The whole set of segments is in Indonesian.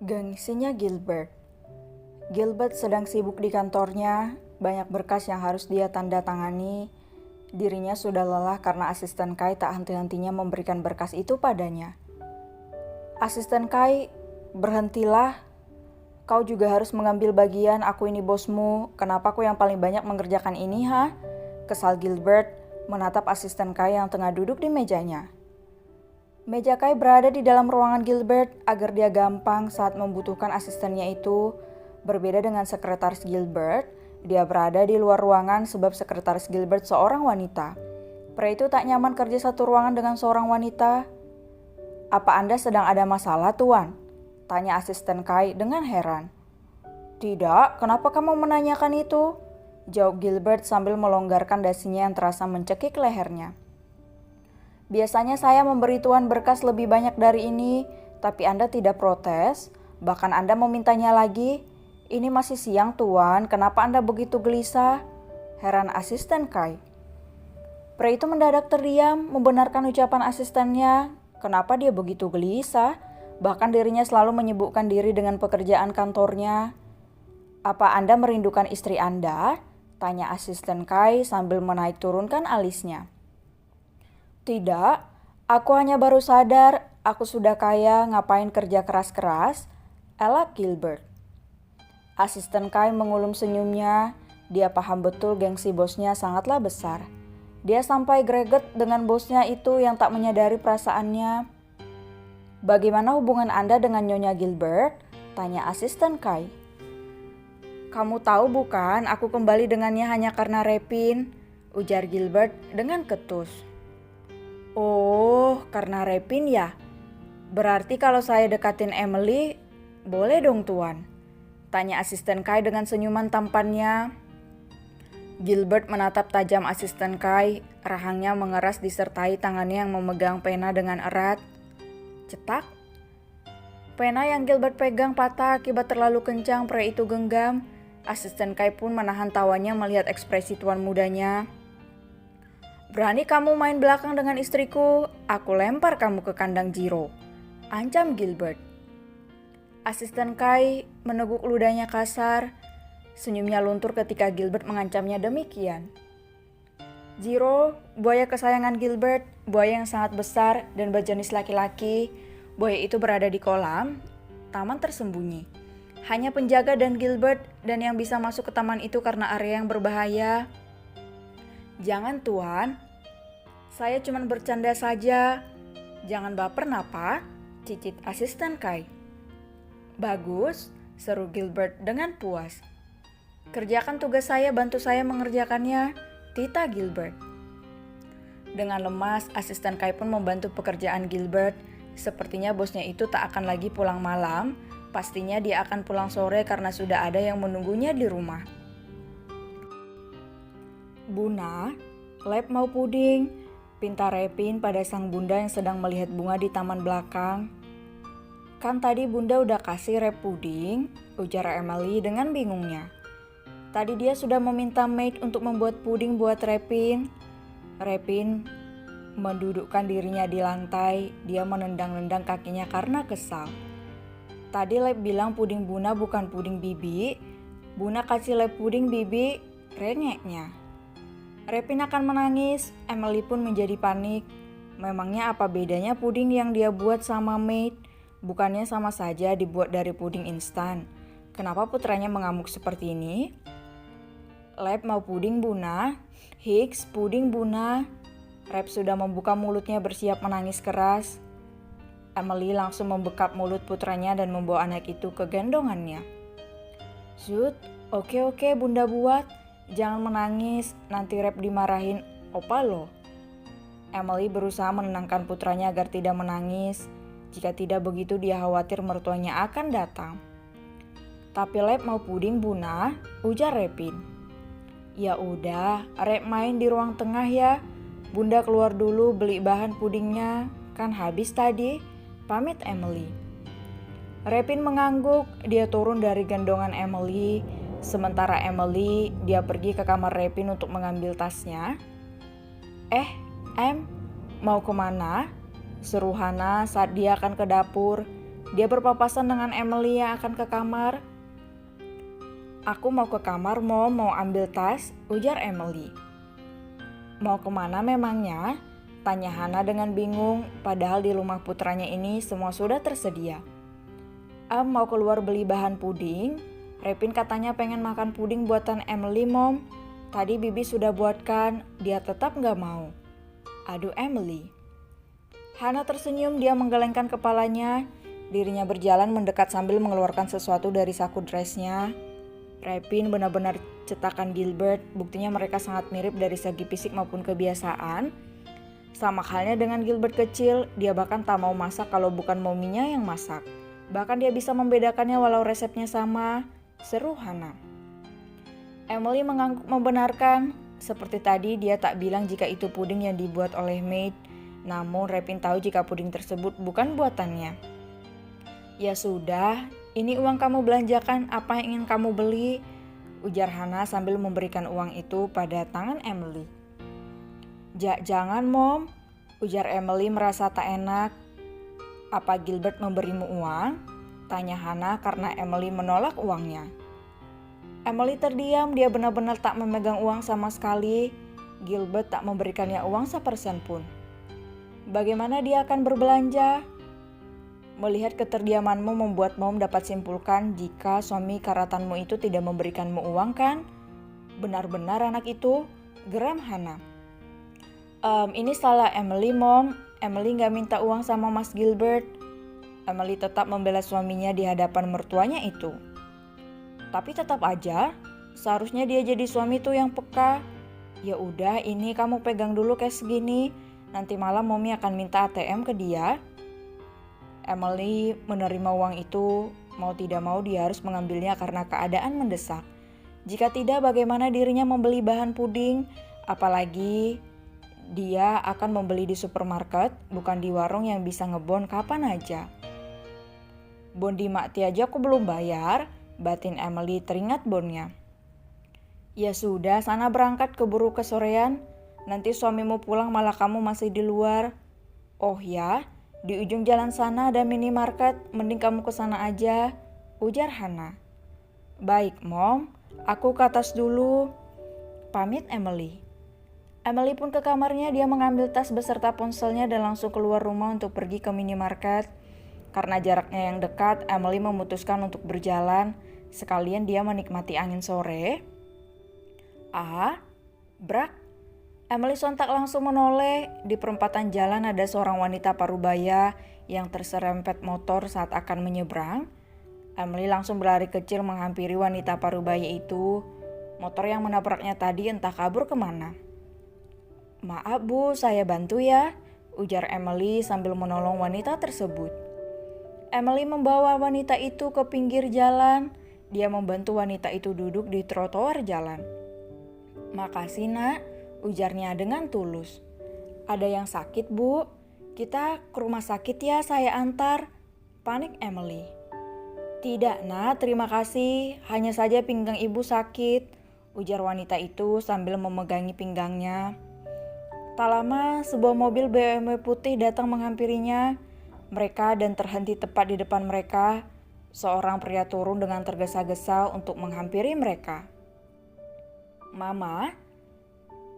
Gengsinya Gilbert. Gilbert sedang sibuk di kantornya, banyak berkas yang harus dia tanda tangani. Dirinya sudah lelah karena asisten Kai tak henti-hentinya memberikan berkas itu padanya. Asisten Kai, berhentilah. Kau juga harus mengambil bagian, aku ini bosmu. Kenapa aku yang paling banyak mengerjakan ini, ha? Kesal Gilbert menatap asisten Kai yang tengah duduk di mejanya. Meja Kai berada di dalam ruangan Gilbert agar dia gampang saat membutuhkan asistennya itu. Berbeda dengan sekretaris Gilbert, dia berada di luar ruangan sebab sekretaris Gilbert seorang wanita. Pria itu tak nyaman kerja satu ruangan dengan seorang wanita. Apa Anda sedang ada masalah, Tuan? Tanya asisten Kai dengan heran. Tidak, kenapa kamu menanyakan itu? Jawab Gilbert sambil melonggarkan dasinya yang terasa mencekik lehernya. Biasanya saya memberi Tuan berkas lebih banyak dari ini, tapi Anda tidak protes, bahkan Anda memintanya lagi. Ini masih siang Tuan, kenapa Anda begitu gelisah? Heran asisten Kai. Pria itu mendadak terdiam, membenarkan ucapan asistennya. Kenapa dia begitu gelisah? Bahkan dirinya selalu menyibukkan diri dengan pekerjaan kantornya. Apa Anda merindukan istri Anda? Tanya asisten Kai sambil menaik turunkan alisnya. Tidak, aku hanya baru sadar aku sudah kaya, ngapain kerja keras-keras, elak Gilbert. Asisten Kai mengulum senyumnya, dia paham betul gengsi bosnya sangatlah besar. Dia sampai greget dengan bosnya itu yang tak menyadari perasaannya. Bagaimana hubungan Anda dengan Nyonya Gilbert? Tanya asisten Kai. Kamu tahu bukan, aku kembali dengannya hanya karena Repin, ujar Gilbert dengan ketus. Oh, karena Repin ya? Berarti kalau saya dekatin Emily, boleh dong Tuan? Tanya asisten Kai dengan senyuman tampannya. Gilbert menatap tajam asisten Kai, rahangnya mengeras disertai tangannya yang memegang pena dengan erat. Cetak. Pena yang Gilbert pegang patah akibat terlalu kencang pria itu genggam. Asisten Kai pun menahan tawanya melihat ekspresi tuan mudanya. Berani kamu main belakang dengan istriku, aku lempar kamu ke kandang Jiro, ancam Gilbert. Asisten Kai meneguk ludahnya kasar, senyumnya luntur ketika Gilbert mengancamnya demikian. Jiro, buaya kesayangan Gilbert, buaya yang sangat besar dan berjenis laki-laki. Buaya itu berada di kolam, taman tersembunyi. Hanya penjaga dan Gilbert dan yang bisa masuk ke taman itu karena area yang berbahaya. Jangan Tuan, saya cuma bercanda saja. Jangan baper napa, cicit asisten Kai. Bagus, seru Gilbert dengan puas. Kerjakan tugas saya, bantu saya mengerjakannya, tita Gilbert. Dengan lemas, asisten Kai pun membantu pekerjaan Gilbert. Sepertinya bosnya itu tak akan lagi pulang malam, pastinya dia akan pulang sore karena sudah ada yang menunggunya di rumah. Buna, lab mau puding, pinta Repin pada sang bunda yang sedang melihat bunga di taman belakang. Kan tadi bunda udah kasih rep puding, ujar Emily dengan bingungnya. Tadi dia sudah meminta maid untuk membuat puding buat Repin. Repin mendudukkan dirinya di lantai, dia menendang-nendang kakinya karena kesal. Tadi lab bilang puding Buna bukan puding Bibi, Buna kasih lab puding Bibi, rengeknya. Repin akan menangis, Emily pun menjadi panik. Memangnya apa bedanya puding yang dia buat sama maid? Bukannya sama saja dibuat dari puding instan. Kenapa putranya mengamuk seperti ini? Lab mau puding Buna, Higgs puding Buna. Rep sudah membuka mulutnya bersiap menangis keras. Emily langsung membekap mulut putranya dan membawa anak itu ke gendongannya. Zut, oke bunda buat. Jangan menangis, nanti Rep dimarahin opa lo. Emily berusaha menenangkan putranya agar tidak menangis. Jika tidak begitu dia khawatir mertuanya akan datang. Tapi Rep mau puding Buna, ujar Repin. Ya udah, Rep main di ruang tengah ya. Bunda keluar dulu beli bahan pudingnya, kan habis tadi, pamit Emily. Repin mengangguk, dia turun dari gendongan Emily. Sementara Emily, dia pergi ke kamar Repin untuk mengambil tasnya. Em, mau kemana? Seru Hana saat dia akan ke dapur. Dia berpapasan dengan Emily yang akan ke kamar. Aku mau ke kamar, mau ambil tas, ujar Emily. Mau kemana memangnya? Tanya Hana dengan bingung, padahal di rumah putranya ini semua sudah tersedia. Mau keluar beli bahan puding. Repin katanya pengen makan puding buatan Emily, Mom. Tadi Bibi sudah buatkan, dia tetap gak mau. Aduh Emily. Hana tersenyum, dia menggelengkan kepalanya. Dirinya berjalan mendekat sambil mengeluarkan sesuatu dari saku dressnya. Repin benar-benar cetakan Gilbert, buktinya mereka sangat mirip dari segi fisik maupun kebiasaan. Sama halnya dengan Gilbert kecil, dia bahkan tak mau masak kalau bukan mominya yang masak. Bahkan dia bisa membedakannya walau resepnya sama. Seru Hana. Emily mengangguk membenarkan. Seperti tadi dia tak bilang jika itu puding yang dibuat oleh maid. Namun Repin tahu jika puding tersebut bukan buatannya. Ya sudah, ini uang kamu belanjakan apa yang ingin kamu beli, ujar Hana sambil memberikan uang itu pada tangan Emily. Jangan Mom, ujar Emily merasa tak enak. Apa Gilbert memberimu uang? Tanya Hana karena Emily menolak uangnya. Emily terdiam, dia benar-benar tak memegang uang sama sekali. Gilbert tak memberikannya uang sepersen pun. Bagaimana dia akan berbelanja? Melihat keterdiamanmu membuat Mom dapat simpulkan jika suami karatanmu itu tidak memberikanmu uang kan? Benar-benar anak itu, geram Hana. Ini salah Emily Mom, Emily gak minta uang sama Mas Gilbert. Emily tetap membela suaminya di hadapan mertuanya itu. Tapi tetap aja, seharusnya dia jadi suami tuh yang peka. Ya udah, ini kamu pegang dulu kayak segini, nanti malam Mommy akan minta ATM ke dia. Emily menerima uang itu, mau tidak mau dia harus mengambilnya karena keadaan mendesak. Jika tidak, bagaimana dirinya membeli bahan puding? Apalagi dia akan membeli di supermarket, bukan di warung yang bisa ngebon kapan aja. Bon di Makti aja aku belum bayar, batin Emily teringat bonnya. Ya sudah, sana berangkat keburu kesorean, nanti suamimu pulang malah kamu masih di luar. Oh ya? Di ujung jalan sana ada minimarket, mending kamu ke sana aja, ujar Hana. Baik Mom, aku ke atas dulu, pamit Emily. Emily pun ke kamarnya, dia mengambil tas beserta ponselnya dan langsung keluar rumah untuk pergi ke minimarket. Karena jaraknya yang dekat, Emily memutuskan untuk berjalan, sekalian dia menikmati angin sore. Brak. Emily sontak langsung menoleh. Di perempatan jalan ada seorang wanita parubaya yang terserempet motor saat akan menyeberang. Emily langsung berlari kecil menghampiri wanita parubaya itu. Motor yang menabraknya tadi entah kabur kemana. Maaf Bu, saya bantu ya, ujar Emily sambil menolong wanita tersebut. Emily membawa wanita itu ke pinggir jalan. Dia membantu wanita itu duduk di trotoar jalan. Makasih nak, ujarnya dengan tulus. Ada yang sakit Bu? Kita ke rumah sakit ya, saya antar, panik Emily. Tidak nak, terima kasih, hanya saja pinggang ibu sakit, ujar wanita itu sambil memegangi pinggangnya. Tak lama sebuah mobil BMW putih datang menghampirinya. Mereka dan terhenti tepat di depan mereka. Seorang pria turun dengan tergesa-gesa untuk menghampiri mereka. Mama?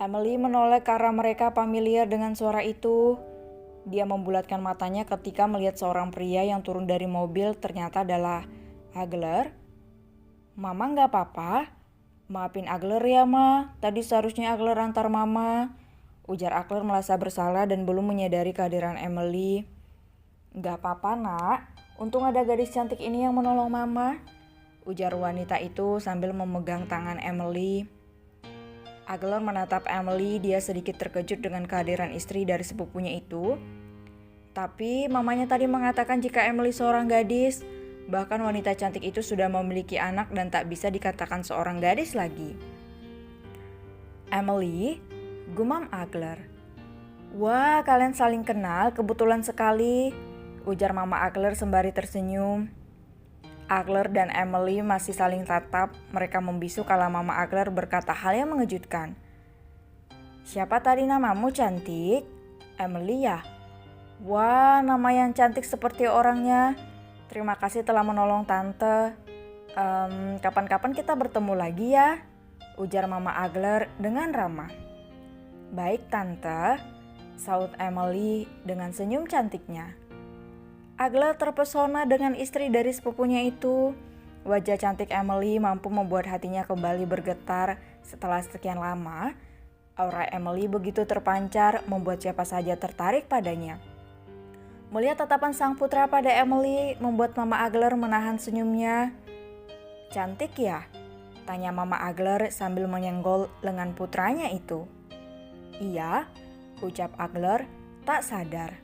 Emily menoleh ke arah mereka familiar dengan suara itu. Dia membulatkan matanya ketika melihat seorang pria yang turun dari mobil ternyata adalah Agler. Mama gak apa-apa? Maafin Agler ya Ma, tadi seharusnya Agler antar Mama. Ujar Agler merasa bersalah dan belum menyadari kehadiran Emily. Gak apa-apa nak, untung ada gadis cantik ini yang menolong Mama, ujar wanita itu sambil memegang tangan Emily. Agler menatap Emily, dia sedikit terkejut dengan kehadiran istri dari sepupunya itu. Tapi mamanya tadi mengatakan jika Emily seorang gadis, bahkan wanita cantik itu sudah memiliki anak dan tak bisa dikatakan seorang gadis lagi. Emily, gumam Agler. Wah, kalian saling kenal, kebetulan sekali, ujar Mama Agler sembari tersenyum. Agler dan Emily masih saling tatap, mereka membisu kala Mama Agler berkata hal yang mengejutkan. Siapa tadi namamu, cantik? Emily ya? Wah, nama yang cantik seperti orangnya. Terima kasih telah menolong tante. Kapan-kapan kita bertemu lagi ya, ujar Mama Agler dengan ramah. Baik tante, saut Emily dengan senyum cantiknya. Agler terpesona dengan istri dari sepupunya itu. Wajah cantik Emily mampu membuat hatinya kembali bergetar setelah sekian lama. Aura Emily begitu terpancar membuat siapa saja tertarik padanya. Melihat tatapan sang putra pada Emily membuat Mama Agler menahan senyumnya. Cantik ya? Tanya Mama Agler sambil menyenggol lengan putranya itu. Iya, ucap Agler tak sadar.